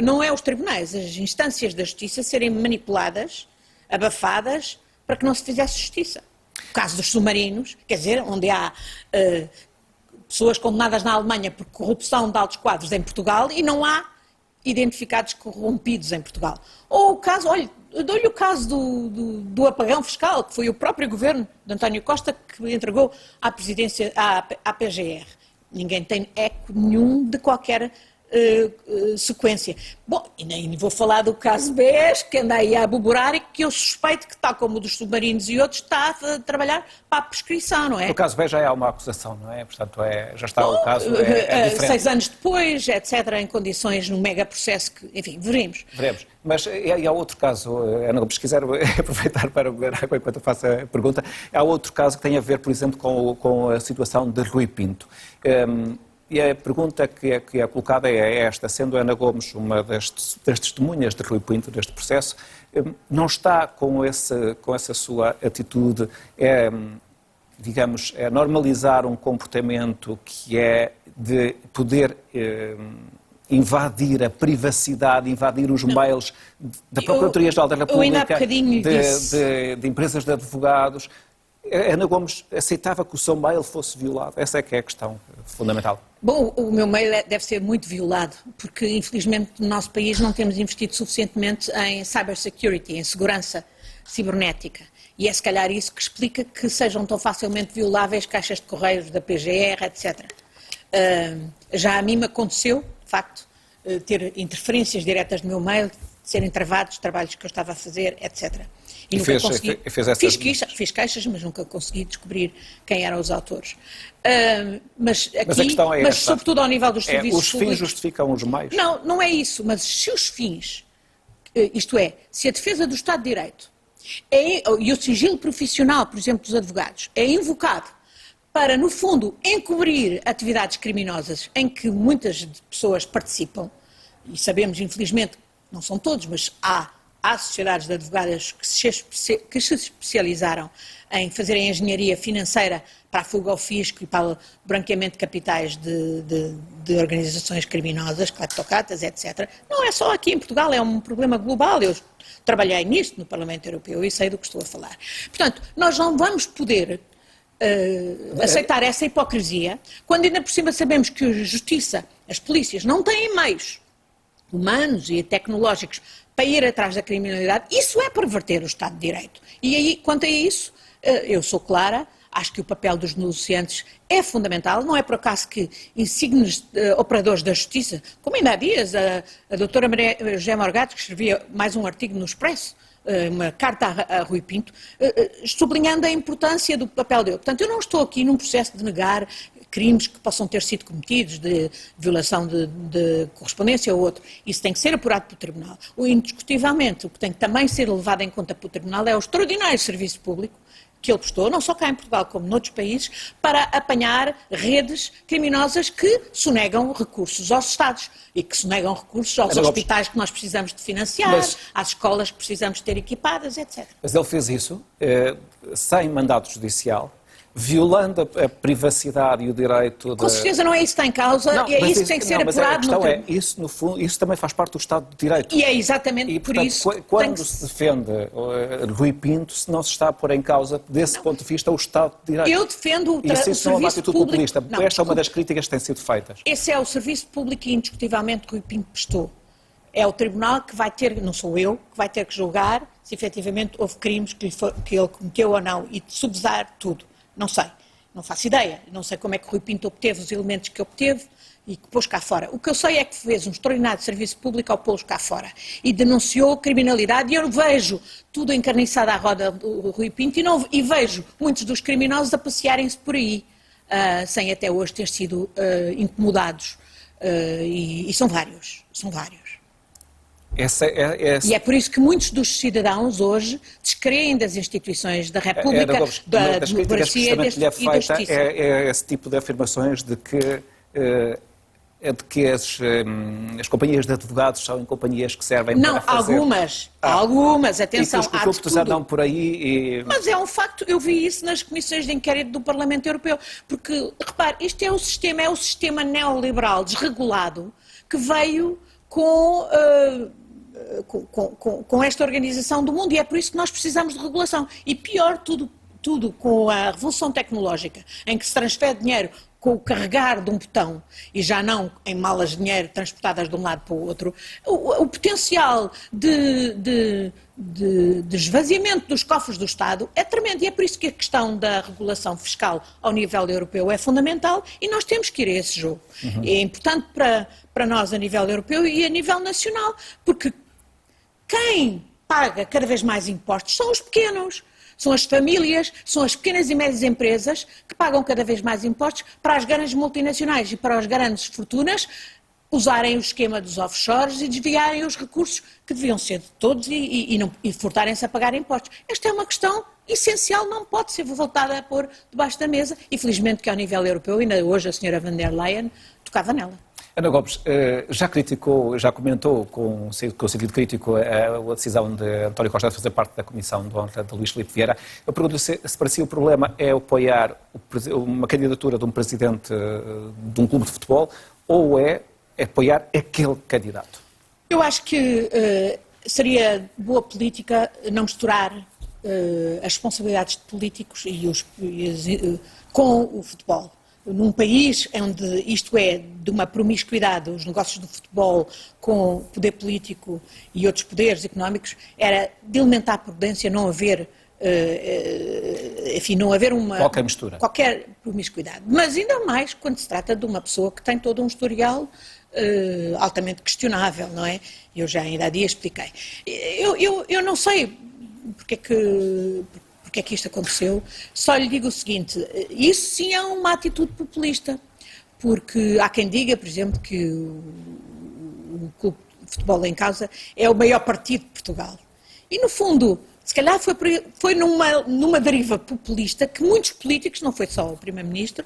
Não é os tribunais, as instâncias da justiça serem manipuladas, abafadas, para que não se fizesse justiça. O caso dos submarinos, quer dizer, onde há pessoas condenadas na Alemanha por corrupção de altos quadros em Portugal e não há identificados corrompidos em Portugal. Ou o caso, olha, dou-lhe o caso do apagão fiscal, que foi o próprio governo de António Costa que entregou à presidência, à PGR. Ninguém tem eco nenhum de qualquer sequência. Bom, e nem vou falar do caso BES, que anda aí a aboborar e que eu suspeito que, tal como o dos submarinos e outros, está a trabalhar para a prescrição, não é? No caso BES já há uma acusação, não é? Portanto, já está o caso, é diferente. 6 anos depois, etc., em condições, num mega processo que, enfim, veremos. Veremos. Mas há outro caso, Ana Gomes, se quiser aproveitar para beber água enquanto eu faço a pergunta, há outro caso que tem a ver, por exemplo, com a situação de Rui Pinto. E a pergunta que é colocada é esta: sendo Ana Gomes uma das testemunhas de Rui Pinto deste processo, não está com essa sua atitude, digamos, normalizar um comportamento que é de poder invadir a privacidade, invadir os mails da Procuradoria-Geral da República, de empresas de advogados. Ana Gomes aceitava que o seu mail fosse violado? Essa é que é a questão fundamental. Bom, o meu mail deve ser muito violado, porque infelizmente no nosso país não temos investido suficientemente em cybersecurity, em segurança cibernética. E é se calhar isso que explica que sejam tão facilmente violáveis caixas de correios da PGR, etc. Já a mim me aconteceu, de facto, ter interferências diretas no meu mail, serem travados trabalhos que eu estava a fazer, etc. E nunca consegui. Fiz queixas, mas nunca consegui descobrir quem eram os autores. Mas aqui, mas a questão é esta, sobretudo ao nível dos serviços os públicos... Os fins justificam os meios? Não é isso, mas se os fins, isto é, se a defesa do Estado de Direito e o sigilo profissional, por exemplo, dos advogados, é invocado para, no fundo, encobrir atividades criminosas em que muitas pessoas participam, e sabemos, infelizmente, não são todos, mas há sociedades de advogados que se especializaram em fazerem engenharia financeira para a fuga ao fisco e para o branqueamento de capitais de organizações criminosas, cleptocratas, etc. Não é só aqui em Portugal, é um problema global. Eu trabalhei nisso no Parlamento Europeu e sei do que estou a falar. Portanto, nós não vamos poder aceitar essa hipocrisia quando ainda por cima sabemos que a Justiça, as polícias, não têm meios humanos e tecnológicos para ir atrás da criminalidade. Isso é perverter o Estado de Direito. E aí, quanto a isso, eu sou clara, acho que o papel dos denunciantes é fundamental. Não é por acaso que insignes operadores da Justiça, como ainda há dias a doutora Maria José Morgado, que escrevia mais um artigo no Expresso, uma carta a Rui Pinto, sublinhando a importância do papel dele. Portanto, eu não estou aqui num processo de negar crimes que possam ter sido cometidos, de violação de correspondência ou outro. Isso tem que ser apurado pelo Tribunal. Indiscutivelmente, o que tem que também ser levado em conta pelo Tribunal é o extraordinário serviço público que ele prestou, não só cá em Portugal como noutros países, para apanhar redes criminosas que sonegam recursos aos Estados e que sonegam recursos aos hospitais que nós precisamos de financiar, às escolas que precisamos ter equipadas, etc. Mas ele fez isso sem mandato judicial, violando a privacidade e o direito de... Com certeza não é isso que está em causa, e é isso que tem que ser apurado no tribunal. Isso, no fundo, isso também faz parte do Estado de Direito. E é exatamente e, por portanto, isso... Quando se defende Rui Pinto, se não se está a pôr em causa, desse ponto de vista, o Estado de Direito. Eu defendo o serviço não é uma atitude populista. Esta é uma das críticas que têm sido feitas. Esse é o serviço público que indiscutivelmente Rui Pinto prestou. É o Tribunal que vai ter, não sou eu, que vai ter que julgar se efetivamente houve crimes que ele cometeu ou não e subsar tudo. Não sei. Não faço ideia, não sei como é que Rui Pinto obteve os elementos que obteve e que pôs cá fora. O que eu sei é que fez um extraordinário serviço público ao pô-los cá fora e denunciou criminalidade, e eu vejo tudo encarniçado à roda do Rui Pinto e vejo muitos dos criminosos a passearem-se por aí, sem até hoje ter sido incomodados, e são vários. E é por isso que muitos dos cidadãos hoje descreem das instituições da República, da democracia e da justiça. É esse tipo de afirmações de que as companhias de advogados são companhias que servem para fazer... Não, algumas, atenção, há de tudo. Andam por aí Mas é um facto, eu vi isso nas comissões de inquérito do Parlamento Europeu, porque, repare, isto é o sistema neoliberal desregulado que veio com esta organização do mundo, e é por isso que nós precisamos de regulação. E pior, tudo com a revolução tecnológica, em que se transfere dinheiro com o carregar de um botão e já não em malas de dinheiro transportadas de um lado para o outro, o potencial de esvaziamento dos cofres do Estado é tremendo e é por isso que a questão da regulação fiscal ao nível europeu é fundamental e nós temos que ir a esse jogo. É importante para nós a nível europeu e a nível nacional, porque quem paga cada vez mais impostos são os pequenos. São as famílias, são as pequenas e médias empresas que pagam cada vez mais impostos para as grandes multinacionais e para as grandes fortunas usarem o esquema dos offshores e desviarem os recursos que deviam ser de todos e furtarem-se a pagar impostos. Esta é uma questão essencial, não pode ser voltada a pôr debaixo da mesa e felizmente que ao nível europeu, ainda hoje a senhora van der Leyen tocava nela. Ana Gomes, já criticou, já comentou com sentido crítico a decisão de António Costa de fazer parte da Comissão de Honra de Luís Filipe Vieira. Eu pergunto se para si o problema é apoiar uma candidatura de um presidente de um clube de futebol ou é apoiar aquele candidato? Eu acho que seria boa política não misturar as responsabilidades de políticos com o futebol. Num país onde isto é de uma promiscuidade, os negócios do futebol com o poder político e outros poderes económicos, era de elementar prudência não haver, não haver uma... Qualquer mistura. Qualquer promiscuidade. Mas ainda mais quando se trata de uma pessoa que tem todo um historial altamente questionável, não é? Eu já ainda há dias expliquei. Eu não sei porque é que isto aconteceu, só lhe digo o seguinte, isso sim é uma atitude populista, porque há quem diga, por exemplo, que o clube de futebol em causa é o maior partido de Portugal. E no fundo, se calhar foi numa deriva populista que muitos políticos, não foi só o Primeiro-Ministro,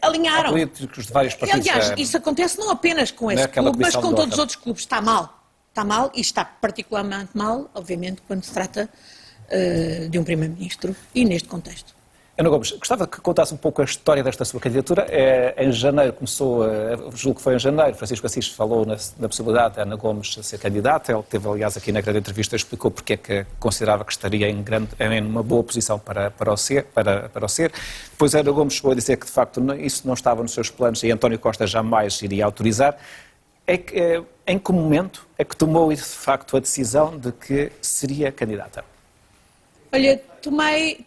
alinharam. Há políticos de vários partidos. Aliás, isso acontece não apenas com esse clube, mas com todos os outros clubes. Está mal. Está mal e está particularmente mal, obviamente, quando se trata de um Primeiro-Ministro e neste contexto. Ana Gomes, gostava que contasse um pouco a história desta sua candidatura. Em janeiro começou, julgo que foi em janeiro, Francisco Assis falou na possibilidade de Ana Gomes ser candidata. Ele teve, aliás, aqui na grande entrevista, explicou porque é que considerava que estaria em uma boa posição para o ser. Depois Ana Gomes chegou a dizer que, de facto, isso não estava nos seus planos e António Costa jamais iria autorizar. Em que momento é que tomou, de facto, a decisão de que seria candidata? Olha, tomei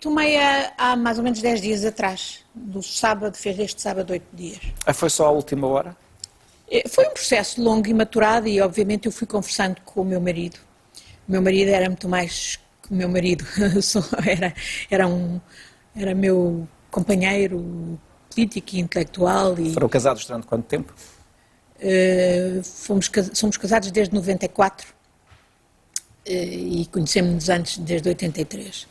há mais ou menos 10 dias atrás, do sábado, fez deste sábado 8 dias. Foi só a última hora? Foi um processo longo e maturado e obviamente eu fui conversando com o meu marido. O meu marido era muito mais que o meu marido, era meu companheiro político e intelectual. Foram casados durante quanto tempo? Somos casados desde 94. E conhecemos-nos antes, desde 83.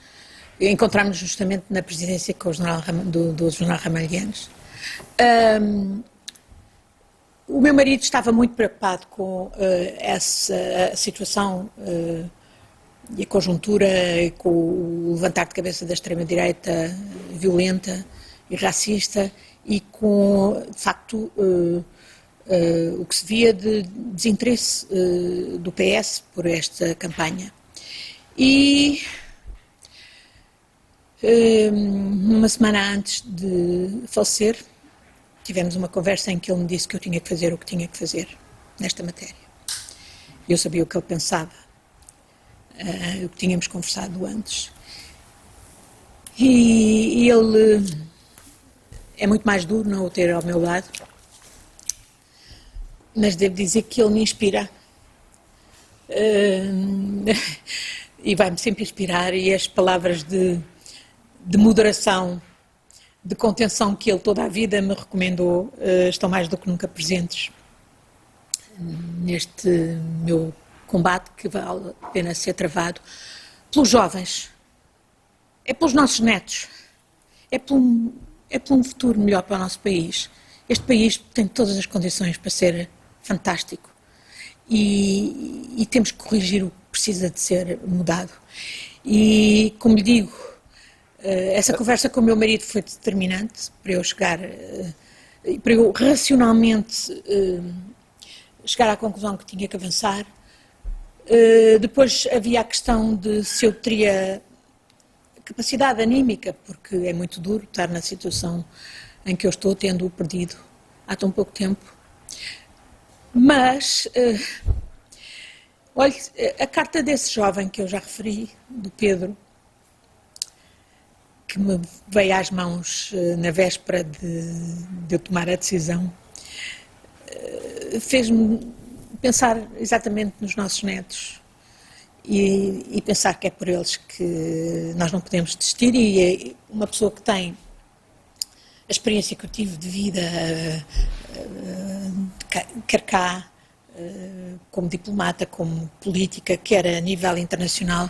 Encontrámos-nos justamente na presidência com o do Jornal Ramalhianos. O meu marido estava muito preocupado com essa situação e a conjuntura e com o levantar de cabeça da extrema-direita violenta e racista e com, de facto, o que se via de desinteresse do PS por esta campanha. E uma semana antes de falecer, tivemos uma conversa em que ele me disse que eu tinha que fazer o que tinha que fazer nesta matéria. Eu sabia o que ele pensava, o que tínhamos conversado antes. E ele é muito mais duro não o ter ao meu lado, mas devo dizer que ele me inspira e vai-me sempre inspirar, e as palavras de moderação, de contenção que ele toda a vida me recomendou estão mais do que nunca presentes neste meu combate que vale a pena ser travado pelos jovens, é pelos nossos netos, é por um futuro melhor para o nosso país. Este país tem todas as condições para ser fantástico e temos que corrigir o que precisa de ser mudado. E, como lhe digo, essa conversa com o meu marido foi determinante para eu para eu racionalmente chegar à conclusão que tinha que avançar. Depois havia a questão de se eu teria capacidade anímica, porque é muito duro estar na situação em que eu estou, tendo-o perdido há tão pouco tempo. Mas, olhe, a carta desse jovem que eu já referi, do Pedro, que me veio às mãos na véspera de eu tomar a decisão, fez-me pensar exatamente nos nossos netos e pensar que é por eles que nós não podemos desistir, e é uma pessoa que tem a experiência que eu tive de vida, quer cá, como diplomata, como política, quer a nível internacional,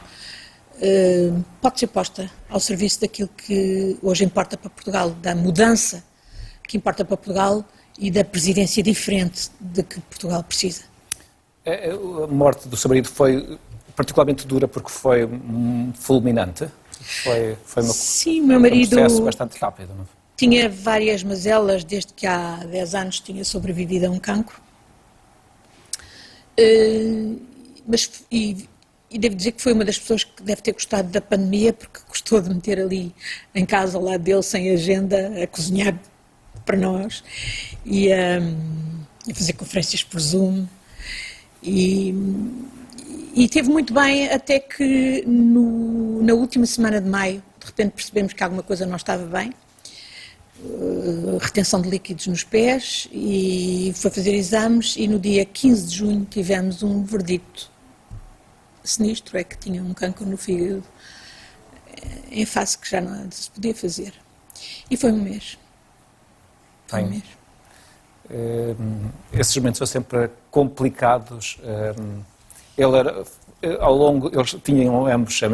pode ser posta ao serviço daquilo que hoje importa para Portugal, da mudança que importa para Portugal e da presidência diferente de que Portugal precisa. A morte do seu marido foi particularmente dura porque foi fulminante? Foi Sim, meu marido um processo bastante rápido, não? Tinha várias mazelas desde que há 10 anos tinha sobrevivido a um cancro. E devo dizer que foi uma das pessoas que deve ter gostado da pandemia, porque gostou de meter ali em casa ao lado dele, sem agenda, a cozinhar para nós e a fazer conferências por Zoom. E teve muito bem, até que na última semana de maio, de repente percebemos que alguma coisa não estava bem, retenção de líquidos nos pés, e foi fazer exames, e no dia 15 de junho tivemos um verdicto sinistro, é que tinha um cancro no fígado em fase que já não se podia fazer. E foi um mês. Foi um mês. Esses momentos são sempre complicados. Eles tinham ambos a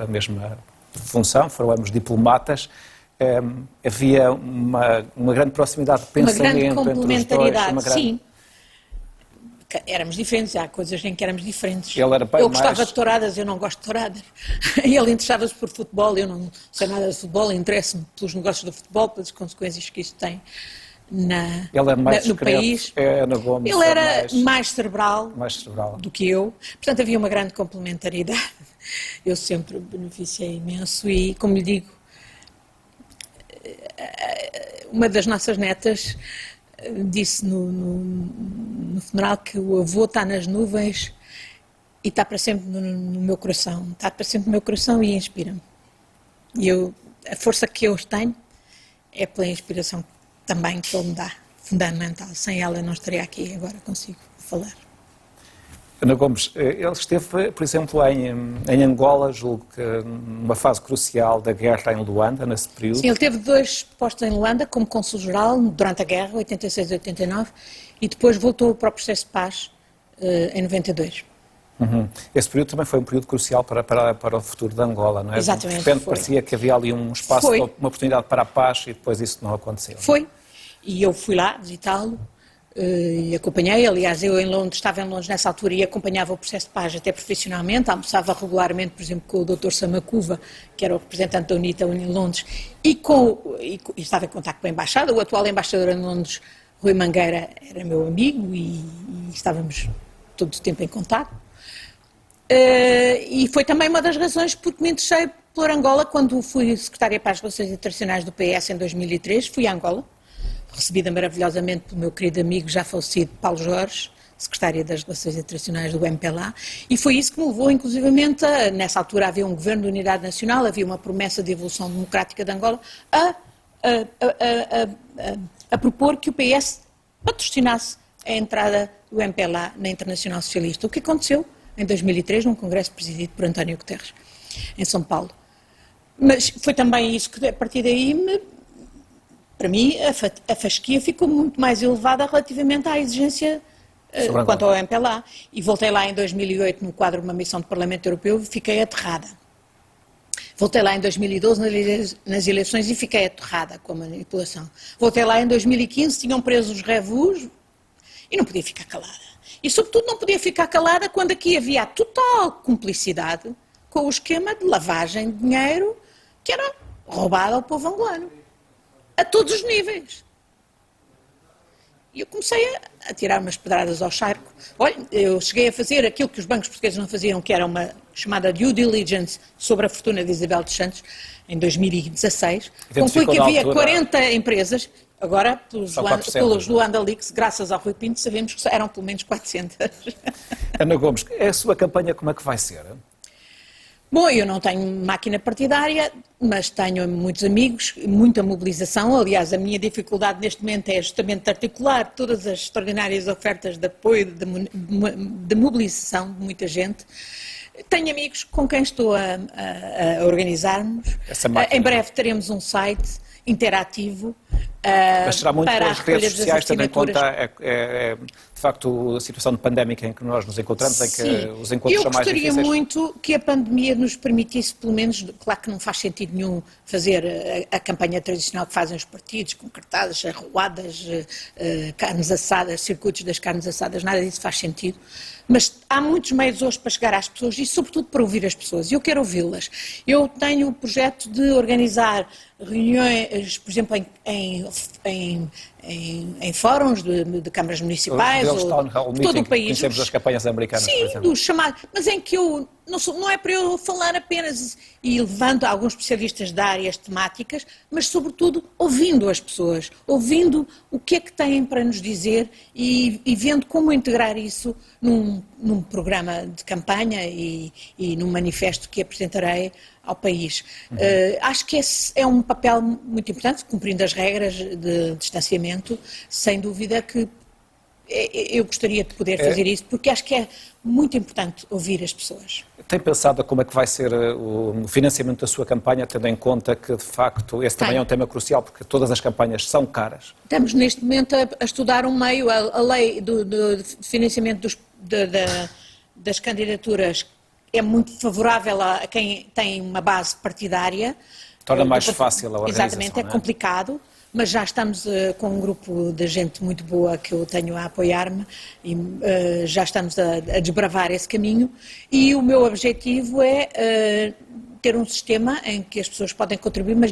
mesma função, foram ambos diplomatas. Havia uma grande proximidade de pensamento entre os dois. Sim. Éramos diferentes, há coisas em que éramos diferentes. Eu gostava de touradas, eu não gosto de touradas. Ele interessava-se por futebol, eu não sei nada de futebol, interesso-me pelos negócios do futebol, pelas consequências que isso tem no país. Ana Gomes, ele era mais cerebral do que eu, portanto havia uma grande complementaridade. Eu sempre beneficiei imenso e, como lhe digo, uma das nossas netas disse no funeral que o avô está nas nuvens e está para sempre no meu coração. Está para sempre no meu coração e inspira-me. E a força que eu tenho é pela inspiração também que ele me dá, fundamental. Sem ela eu não estaria aqui agora, consigo falar. Ana Gomes, ele esteve, por exemplo, em Angola, julgo que numa fase crucial da guerra em Luanda, nesse período. Sim, ele teve 2 postos em Luanda como cônsul-geral durante a guerra, 86 e 89, e depois voltou para o processo de paz em 92. Esse período também foi um período crucial para o futuro de Angola, não é? Exatamente. De repente parecia que havia ali um espaço, uma oportunidade para a paz, e depois isso não aconteceu. Foi, e eu fui lá visitá-lo e acompanhei. Aliás, eu estava em Londres nessa altura e acompanhava o processo de paz até profissionalmente, almoçava regularmente, por exemplo, com o Dr. Samacuva, que era o representante da UNITA em Londres, e estava em contacto com a embaixada. O atual embaixador em Londres, Rui Mangueira, era meu amigo e estávamos todo o tempo em contacto. E foi também uma das razões porque me interessei por Angola. Quando fui secretária para as Relações Internacionais do PS em 2003, fui a Angola, recebida maravilhosamente pelo meu querido amigo já falecido Paulo Jorge, secretária das Relações Internacionais do MPLA, e foi isso que me levou, inclusivamente, nessa altura havia um governo de unidade nacional, havia uma promessa de evolução democrática de Angola, a propor que o PS patrocinasse a entrada do MPLA na Internacional Socialista, o que aconteceu em 2003, num congresso presidido por António Guterres, em São Paulo. Mas foi também isso que, a partir daí, para mim, a fasquia ficou muito mais elevada relativamente à exigência quanto ao MPLA. E voltei lá em 2008, no quadro de uma missão do Parlamento Europeu, e fiquei aterrada. Voltei lá em 2012 nas eleições e fiquei aterrada com a manipulação. Voltei lá em 2015, tinham preso os revus e não podia ficar calada. E, sobretudo, não podia ficar calada quando aqui havia a total cumplicidade com o esquema de lavagem de dinheiro que era roubado ao povo angolano. A todos os níveis. E eu comecei a tirar umas pedradas ao charco. Olha, eu cheguei a fazer aquilo que os bancos portugueses não faziam, que era uma chamada Due Diligence sobre a fortuna de Isabel dos Santos, em 2016, Identificou conclui que havia altura 40 empresas, agora, pelos 400. Luanda Leaks, graças ao Rui Pinto, sabemos que eram pelo menos 400. Ana Gomes, a sua campanha como é que vai ser? Bom, eu não tenho máquina partidária, mas tenho muitos amigos, muita mobilização. Aliás, a minha dificuldade neste momento é justamente articular todas as extraordinárias ofertas de apoio, de mobilização de muita gente. Tenho amigos com quem estou a organizar-nos. Em breve teremos um site interativo Mas será muito para as a recolha redes das sociais, tendo em assinaturas. conta, de facto, a situação pandémica em que nós nos encontramos, em que os encontros são mais difíceis? Eu gostaria muito que a pandemia nos permitisse, pelo menos, claro que não faz sentido nenhum fazer a campanha tradicional que fazem os partidos, com cartazes, arruadas, carnes assadas, circuitos das carnes assadas, nada disso faz sentido. Mas há muitos meios hoje para chegar às pessoas e, sobretudo, para ouvir as pessoas. E eu quero ouvi-las. Eu tenho o projeto de organizar reuniões, por exemplo, em fóruns de câmaras municipais, ou de todo o país. Conhecemos as campanhas americanas, por exemplo. Dos chamados, mas em que eu, não é para eu falar apenas e levando alguns especialistas de áreas temáticas, mas sobretudo ouvindo as pessoas, ouvindo o que é que têm para nos dizer e vendo como integrar isso num programa de campanha e num manifesto que apresentarei ao país. Acho que esse é um papel muito importante, cumprindo as regras de distanciamento, sem dúvida que eu gostaria de poder fazer isso, porque acho que é muito importante ouvir as pessoas. Tem pensado como é que vai ser o financiamento da sua campanha, tendo em conta que, de facto, esse também é um tema crucial, porque todas as campanhas são caras? Estamos, neste momento, a estudar um meio, a lei do financiamento das candidaturas é muito favorável a quem tem uma base partidária. Torna mais fácil a organização. Exatamente, é complicado, mas já estamos com um grupo de gente muito boa que eu tenho a apoiar-me e já estamos a desbravar esse caminho e o meu objetivo é ter um sistema em que as pessoas podem contribuir, mas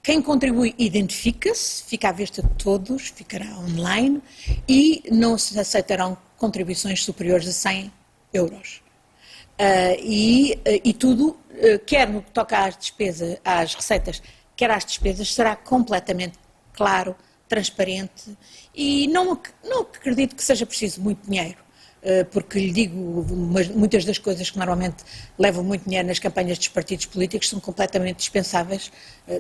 quem contribui identifica-se, fica à vista de todos, ficará online e não se aceitarão contribuições superiores a 100 euros. E tudo, quer no que toca às receitas, quer às despesas, será completamente claro, transparente e não acredito que seja preciso muito dinheiro, porque lhe digo, muitas das coisas que normalmente levam muito dinheiro nas campanhas dos partidos políticos são completamente dispensáveis,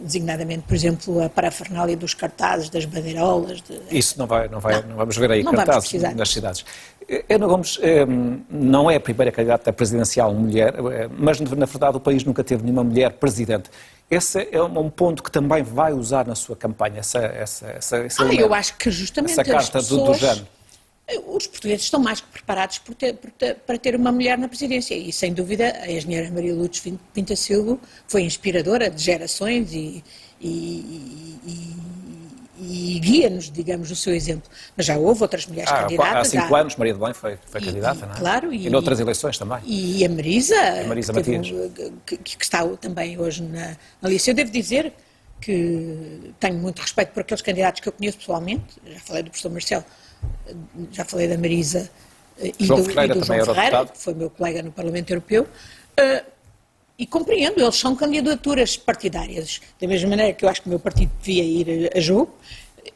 designadamente, por exemplo, a parafernália dos cartazes, das bandeirolas. Isso não vamos ver aí cartazes nas cidades. Ana Gomes não é a primeira candidata presidencial mulher, mas na verdade o país nunca teve nenhuma mulher presidente. Esse é um ponto que também vai usar na sua campanha, eu acho que justamente essa carta do género. Os portugueses estão mais que preparados para ter uma mulher na presidência e, sem dúvida, a engenheira Maria Lourdes Pinto foi inspiradora de gerações e guia-nos, digamos, o seu exemplo. Mas já houve outras mulheres candidatas. Há 5 anos, Maria de Belém foi candidata, não é? Claro. E noutras eleições também. E a Marisa Matias. Que está também hoje na lista. Eu devo dizer que tenho muito respeito por aqueles candidatos que eu conheço pessoalmente. Já falei do professor Marcelo, já falei da Marisa e do João Ferreira, que foi meu colega no Parlamento Europeu. E compreendo, eles são candidaturas partidárias. Da mesma maneira que eu acho que o meu partido devia ir a jogo,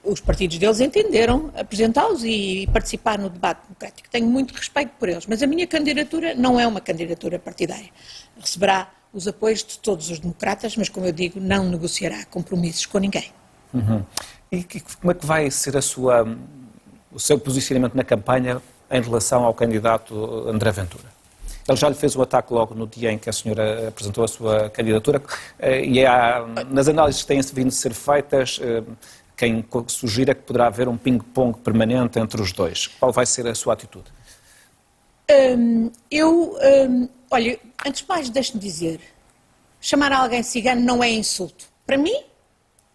os partidos deles entenderam apresentá-los e participar no debate democrático. Tenho muito respeito por eles, mas a minha candidatura não é uma candidatura partidária. Receberá os apoios de todos os democratas, mas, como eu digo, não negociará compromissos com ninguém. E como é que vai ser o seu posicionamento na campanha em relação ao candidato André Ventura? Ele já lhe fez o ataque logo no dia em que a senhora apresentou a sua candidatura e nas análises que têm vindo a ser feitas, quem sugira que poderá haver um ping-pong permanente entre os dois. Qual vai ser a sua atitude? Olha, antes de mais, deixe-me dizer, chamar alguém cigano não é insulto. Para mim,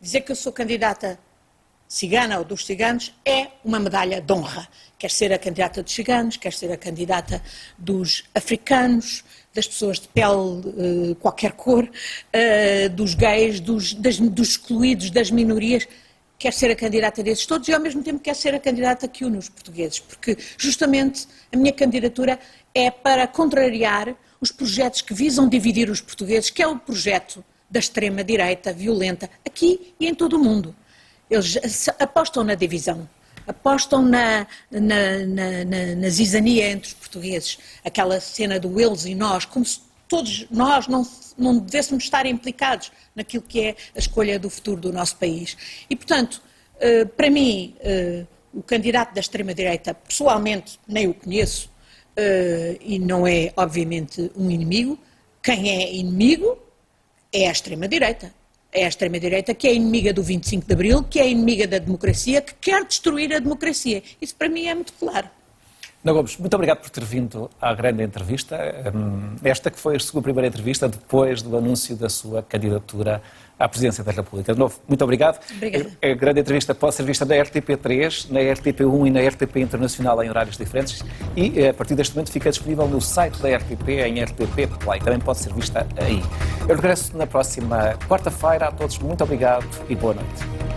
dizer que eu sou candidata cigana ou dos ciganos é uma medalha de honra. Quer ser a candidata dos ciganos, quer ser a candidata dos africanos, das pessoas de pele qualquer cor, dos gays, dos excluídos, das minorias. Quer ser a candidata desses todos e, ao mesmo tempo, quer ser a candidata que une os portugueses, porque, justamente, a minha candidatura é para contrariar os projetos que visam dividir os portugueses, que é o projeto da extrema-direita violenta, aqui e em todo o mundo. Eles apostam na divisão, apostam na zizania entre os portugueses, aquela cena do eles e nós, como se todos nós não devêssemos estar implicados naquilo que é a escolha do futuro do nosso país. E, portanto, para mim, o candidato da extrema-direita, pessoalmente, nem o conheço, e não é, obviamente, um inimigo. Quem é inimigo é a extrema-direita. É a extrema-direita que é inimiga do 25 de Abril, que é inimiga da democracia, que quer destruir a democracia. Isso para mim é muito claro. Ana Gomes, muito obrigado por ter vindo à grande entrevista. Esta que foi a sua primeira entrevista depois do anúncio da sua candidatura à presidência da República. De novo, muito obrigado. Obrigada. A grande entrevista pode ser vista na RTP3, na RTP1 e na RTP Internacional em horários diferentes e a partir deste momento fica disponível no site da RTP em RTP Play. Também pode ser vista aí. Eu regresso na próxima quarta-feira. A todos muito obrigado e boa noite.